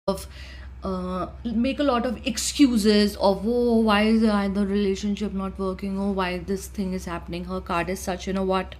of make a lot of excuses of, oh, why is the relationship not working, or why this thing is happening. Her card is such, what,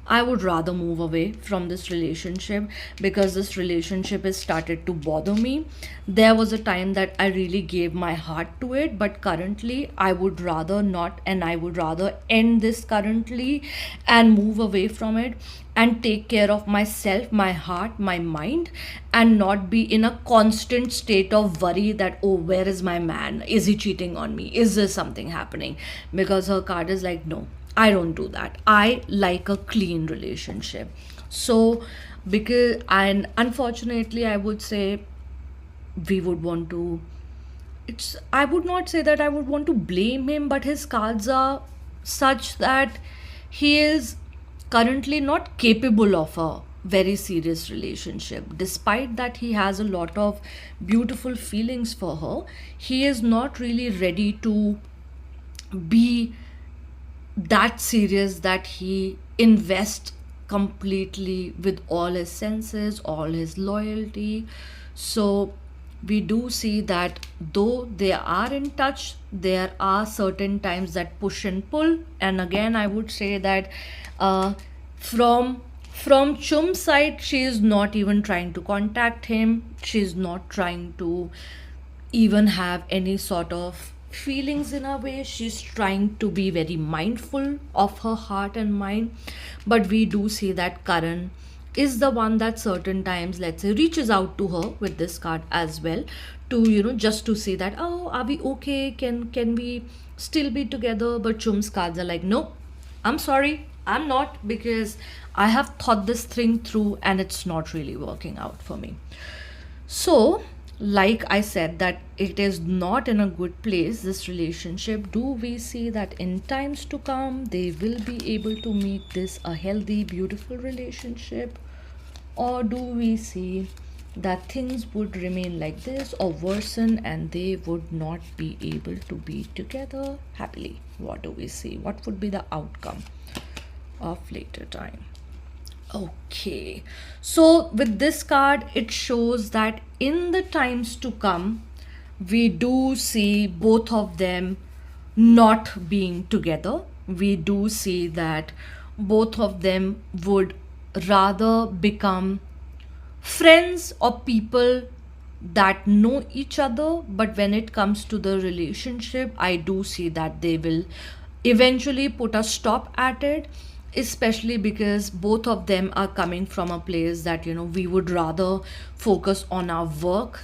I would rather move away from this relationship, because this relationship has started to bother me. There was a time that I really gave my heart to it, but currently I would rather not, and I would rather end this currently and move away from it and take care of myself, my heart, my mind, and not be in a constant state of worry that, oh, where is my man? Is he cheating on me? Is there something happening? Because her card is like, no, I don't do that. I like a clean relationship. So, because, and unfortunately, I would say we would want to, I would not say that I would want to blame him, but his cards are such that he is currently not capable of a very serious relationship. Despite that, he has a lot of beautiful feelings for her. He is not really ready to be that serious that he invests completely with all his senses, all his loyalty. So we do see that though they are in touch, there are certain times that push and pull. And again, I would say that uh, from Chum's side, she is not even trying to contact him. She's not trying to even have any sort of feelings in a way. She's trying to be very mindful of her heart and mind. But we do see that Karan is the one that certain times, let's say, reaches out to her with this card as well, to, just to say that, oh, are we okay? Can we still be together? But Chum's cards are like, no, I'm sorry, I'm not, because I have thought this thing through and it's not really working out for me. So, like I said, that it is not in a good place, this relationship. Do we see that in times to come they will be able to make this a healthy, beautiful relationship? Or do we see that things would remain like this or worsen and they would not be able to be together happily? What do we see? What would be the outcome of later time? Okay, so with this card, it shows that in the times to come, we do see both of them not being together. We do see that both of them would rather become friends or people that know each other. But when it comes to the relationship, I do see that they will eventually put a stop at it, especially because both of them are coming from a place that, we would rather focus on our work